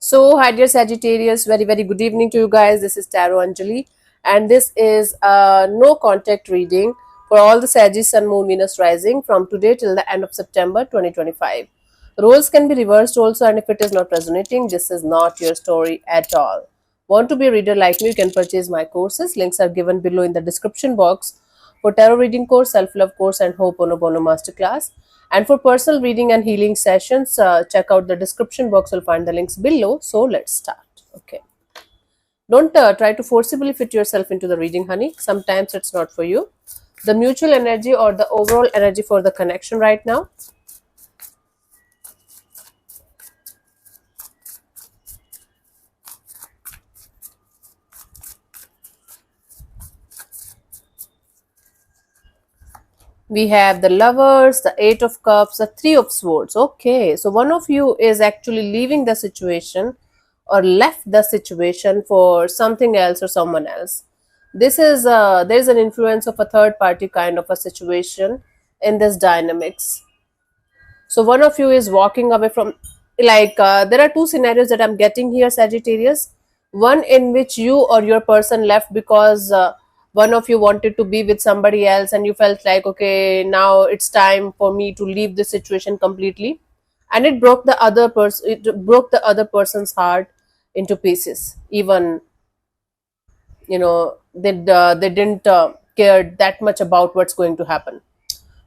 Hi dear Sagittarius, very good evening to you guys. This is Tarot Anjali, and this is a no contact reading for all the Sagittarius Sun, Moon, Venus rising from today till the end of September 2025. Roles can be reversed also, and if it is not resonating, this is not your story at all. Want to be a reader like me? You can purchase my courses. Links are given below in the description box for tarot reading course, self-love course, and Ho'oponopono masterclass. And for personal reading and healing sessions, check out the description box. You'll find the links below. So let's start. Okay. Don't try to forcibly fit yourself into the reading, honey. Sometimes it's not for you. The mutual energy or the overall energy for the connection right now. We have the lovers, the eight of cups, the three of swords. Okay, so one of you is actually leaving the situation or left the situation for something else or someone else. This is there's an influence of a third party kind of a situation in this dynamics. So one of you is walking away from, there are two scenarios that I'm getting here, Sagittarius. One in which you or your person left because one of you wanted to be with somebody else and you felt like, okay, now it's time for me to leave this situation completely, and it broke the other person, it broke the other person's heart into pieces. Even, they didn't care that much about what's going to happen.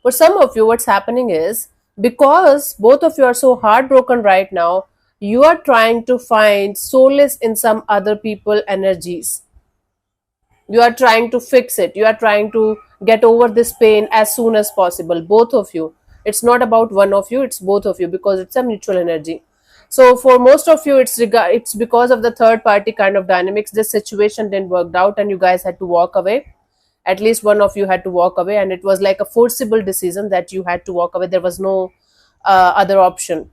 For some of you, what's happening is, because both of you are so heartbroken right now, you are trying to find solace in some other people energies. You are trying to fix it. You are trying to get over this pain as soon as possible. Both of you. It's not about one of you, it's both of you, because it's a mutual energy. So for most of you, it's because of the third party kind of dynamics. This situation didn't work out and you guys had to walk away. At least one of you had to walk away, and it was like a forcible decision that you had to walk away. There was no other option.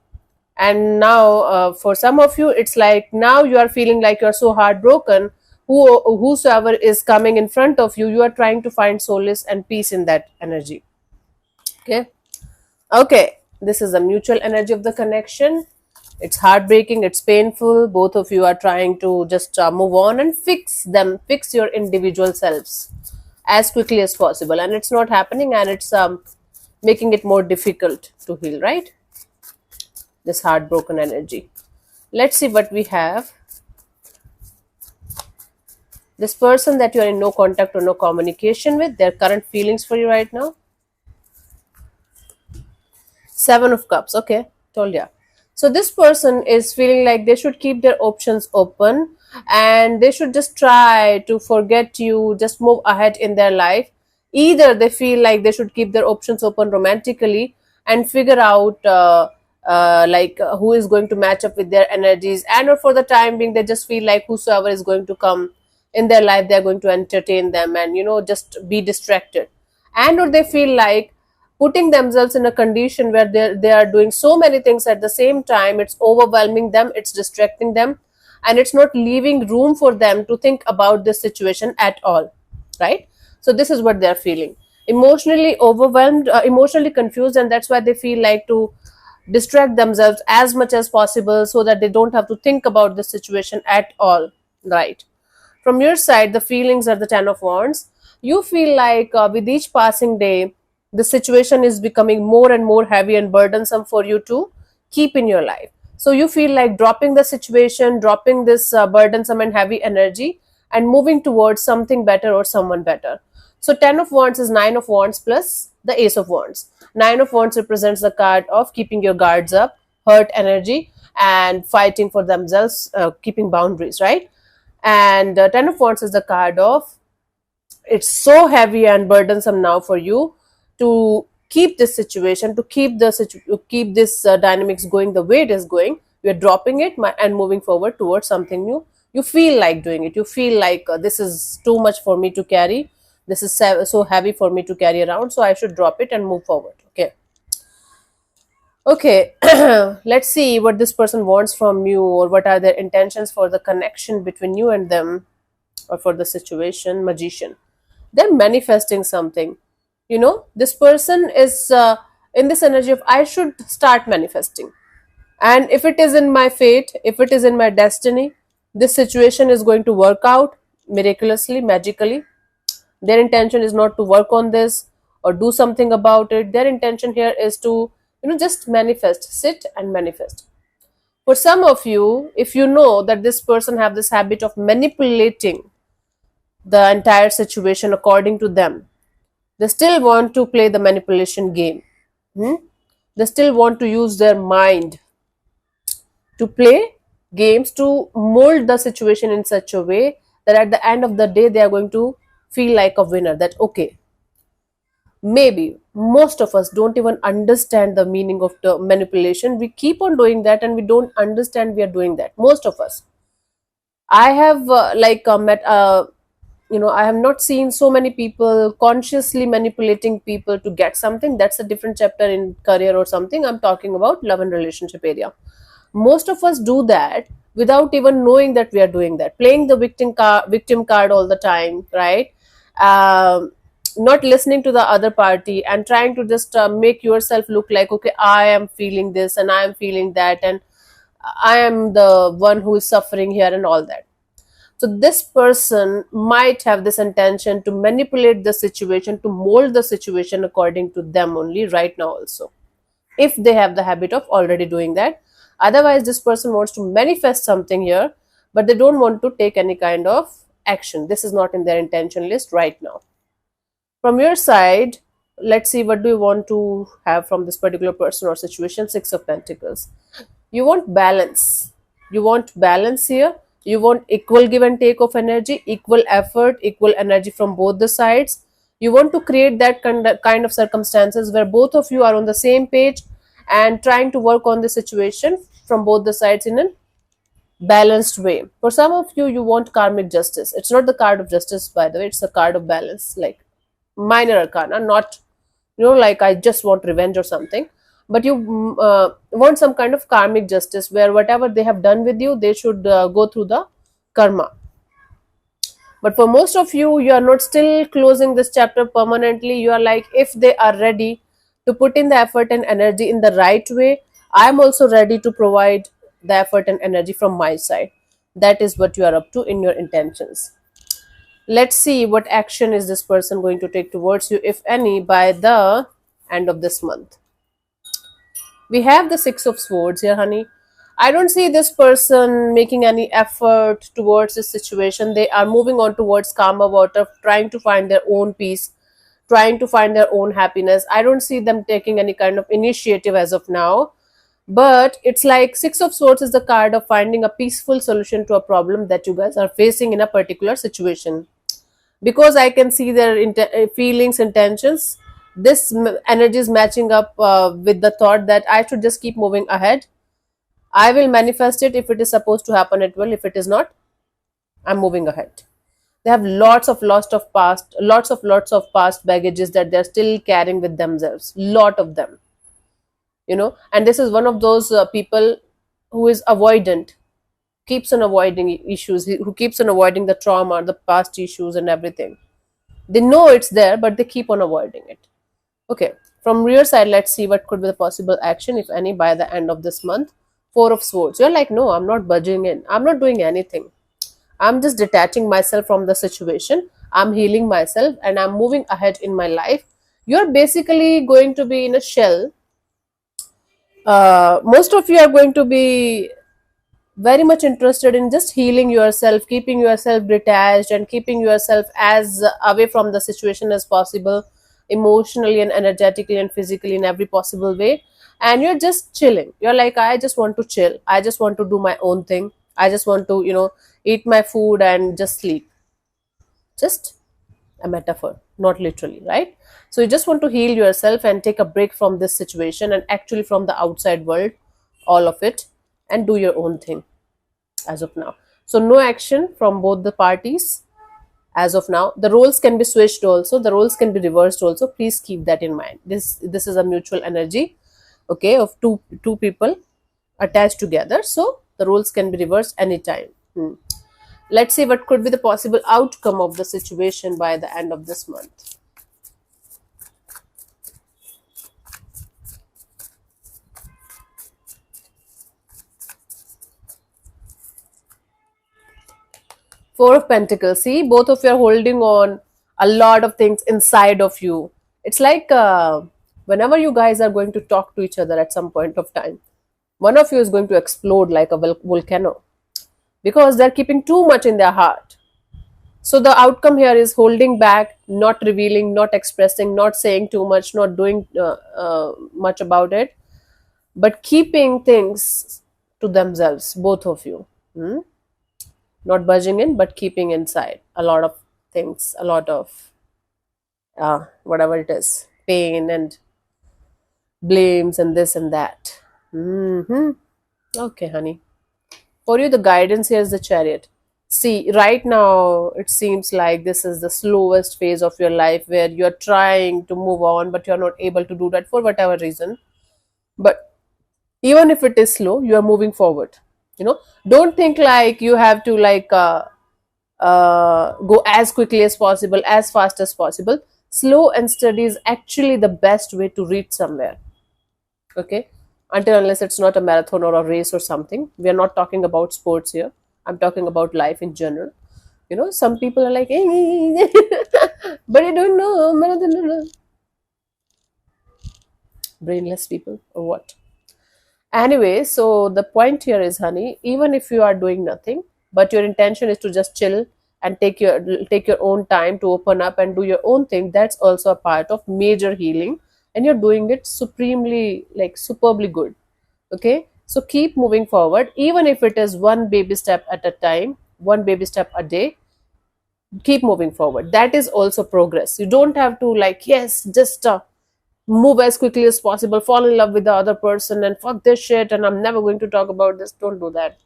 And now, for some of you, it's like now you are feeling like you're so heartbroken. Whosoever is coming in front of you, you are trying to find solace and peace in that energy. Okay, this is the mutual energy of the connection. It's heartbreaking, it's painful. Both of you are trying to just move on and fix your individual selves as quickly as possible, and it's not happening, and it's making it more difficult to heal, right? This heartbroken energy. Let's see what we have. This person that you are in no contact or no communication with, their current feelings for you right now. Seven of Cups. Okay, told ya. So this person is feeling like they should keep their options open and they should just try to forget you, just move ahead in their life. Either they feel like they should keep their options open romantically and figure out who is going to match up with their energies, and or for the time being they just feel like whosoever is going to come in their life, they're going to entertain them and just be distracted. And or they feel like putting themselves in a condition where they are doing so many things at the same time, it's overwhelming them, it's distracting them, and it's not leaving room for them to think about this situation at all, right? So this is what they're feeling: emotionally overwhelmed, emotionally confused, and that's why they feel like to distract themselves as much as possible so that they don't have to think about the situation at all, right? From your side, the feelings are the Ten of Wands. You feel like with each passing day, the situation is becoming more and more heavy and burdensome for you to keep in your life. So you feel like dropping the situation, dropping this burdensome and heavy energy, and moving towards something better or someone better. So Ten of Wands is Nine of Wands plus the Ace of Wands. Nine of Wands represents the card of keeping your guards up, hurt energy, and fighting for themselves, keeping boundaries, right? And Ten of Wands is the card of, it's so heavy and burdensome now for you to keep this situation, to keep keep this dynamics going the way it is going. You're dropping it and moving forward towards something new. You feel like doing it. You feel like this is too much for me to carry. This is so heavy for me to carry around, so I should drop it and move forward. Okay, let's see what this person wants from you, or what are their intentions for the connection between you and them, or for the situation. Magician. They're manifesting something. This person is in this energy of, I should start manifesting. And if it is in my fate, if it is in my destiny, this situation is going to work out miraculously, magically. Their intention is not to work on this or do something about it. Their intention here is to, just manifest, sit and manifest. For some of you, if you know that this person have this habit of manipulating the entire situation according to them, they still want to play the manipulation game. Hmm? They still want to use their mind to play games to mold the situation in such a way that at the end of the day they are going to feel like a winner. That okay, maybe most of us don't even understand the meaning of the manipulation. We keep on doing that and we don't understand we are doing that, most of us. I have met I have not seen so many people consciously manipulating people to get something. That's a different chapter in career or something. I'm talking about love and relationship area. Most of us do that without even knowing that we are doing that, playing the victim card all the time, right? um, Not listening to the other party and trying to just make yourself look like, okay, I am feeling this and I am feeling that, and I am the one who is suffering here and all that. So this person might have this intention to manipulate the situation, to mold the situation according to them only right now also, if they have the habit of already doing that. Otherwise, this person wants to manifest something here, but they don't want to take any kind of action. This is not in their intention list right now. From your side, let's see what do you want to have from this particular person or situation. Six of Pentacles. You want balance. You want balance here. You want equal give and take of energy, equal effort, equal energy from both the sides. You want to create that kind of circumstances where both of you are on the same page and trying to work on the situation from both the sides in a balanced way. For some of you, you want karmic justice. It's not the card of justice, by the way, it's the card of balance, like minor arcana, not, like I just want revenge or something. But you want some kind of karmic justice where whatever they have done with you, they should go through the karma. But for most of you, you are not still closing this chapter permanently. You are like, if they are ready to put in the effort and energy in the right way, I am also ready to provide the effort and energy from my side. That is what you are up to in your intentions. Let's see what action is this person going to take towards you, if any, by the end of this month. We have the Six of Swords here, honey. I don't see this person making any effort towards this situation. They are moving on towards calmer water, trying to find their own peace, trying to find their own happiness. I don't see them taking any kind of initiative as of now. But it's like Six of Swords is the card of finding a peaceful solution to a problem that you guys are facing in a particular situation. Because I can see their feelings, intentions. This energy is matching up with the thought that I should just keep moving ahead. I will manifest it if it is supposed to happen. It will. If it is not, I'm moving ahead. They have lots of past baggages that they're still carrying with themselves. Lot of them, And this is one of those people who is avoidant, keeps on avoiding issues, who keeps on avoiding the trauma, the past issues, and everything. They know it's there, but they keep on avoiding it. Okay, from rear side, let's see what could be the possible action, if any, by the end of this month. Four of Swords. You're like, no, I'm not budging in. I'm not doing anything. I'm just detaching myself from the situation. I'm healing myself and I'm moving ahead in my life. You're basically going to be in a shell. Most of you are going to be very much interested in just healing yourself, keeping yourself detached, and keeping yourself as away from the situation as possible, emotionally and energetically and physically, in every possible way. And you're just chilling. You're like, I just want to chill. I just want to do my own thing. I just want to, eat my food and just sleep. Just a metaphor, not literally, right? So you just want to heal yourself and take a break from this situation and actually from the outside world, all of it, and do your own thing as of now. So no action from both the parties as of now. The roles can be switched also, the roles can be reversed also. Please keep that in mind. This is a mutual energy, okay, of two people attached together. So the roles can be reversed anytime. Let's see what could be the possible outcome of the situation by the end of this month. Four of Pentacles. See, both of you are holding on a lot of things inside of you. It's like whenever you guys are going to talk to each other at some point of time, one of you is going to explode like a volcano because they're keeping too much in their heart. So the outcome here is holding back, not revealing, not expressing, not saying too much, not doing much about it, but keeping things to themselves, both of you. Hmm? Not budging in, but keeping inside a lot of things, a lot of whatever it is, pain and blames and this and that. Okay, honey. For you, the guidance here is the Chariot. See, right now it seems like this is the slowest phase of your life where you're trying to move on, but you're not able to do that for whatever reason. But even if it is slow, you are moving forward. Don't think like you have to go as quickly as possible, as fast as possible. Slow and steady is actually the best way to reach somewhere. Okay, until unless it's not a marathon or a race or something. We are not talking about sports here. I'm talking about life in general. Some people are like, hey, but I don't know, marathon, brainless people or what. Anyway, so the point here is, honey, even if you are doing nothing, but your intention is to just chill and take your own time to open up and do your own thing, that's also a part of major healing, and you're doing it supremely, like superbly good. Okay, so keep moving forward, even if it is one baby step at a time, one baby step a day. Keep moving forward. That is also progress. You don't have to like, yes, just move as quickly as possible, fall in love with the other person, and fuck this shit, and I'm never going to talk about this. Don't do that,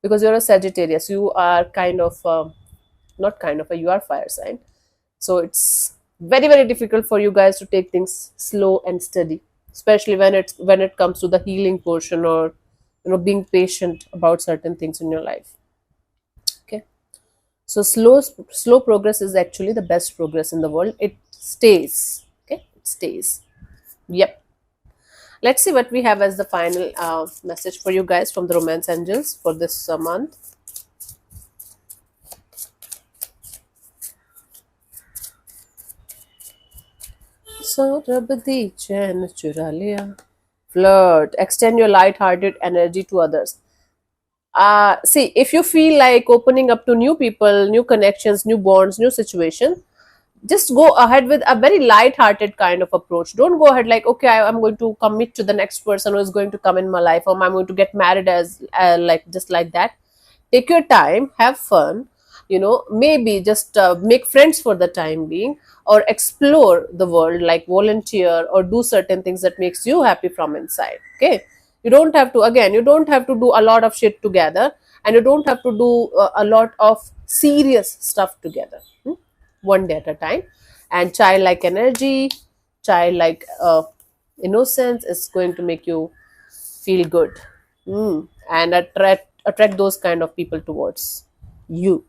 because you're a Sagittarius. You are kind of not kind of a you are fire sign, so it's very very difficult for you guys to take things slow and steady, especially when it comes to the healing portion, or being patient about certain things in your life. Okay, so slow progress is actually the best progress in the world. It stays. Okay, it stays. Yep. Let's see what we have as the final message for you guys from the Romance Angels for this month. So, रब दी चैन चुरा लिया. Flirt. Extend your light-hearted energy to others. See, if you feel like opening up to new people, new connections, new bonds, new situations, just go ahead with a very light-hearted kind of approach. Don't go ahead like, okay, I'm going to commit to the next person who is going to come in my life, or I'm going to get married as like just like that. Take your time, have fun. Maybe just make friends for the time being, or explore the world, like volunteer or do certain things that makes you happy from inside. Okay, you don't have to do a lot of shit together, and you don't have to do a lot of serious stuff together. One day at a time. And childlike energy, childlike innocence is going to make you feel good. And attract those kind of people towards you.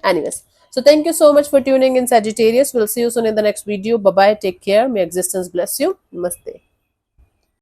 Anyways, so thank you so much for tuning in, Sagittarius. We'll see you soon in the next video. Bye bye, take care, may existence bless you. Namaste.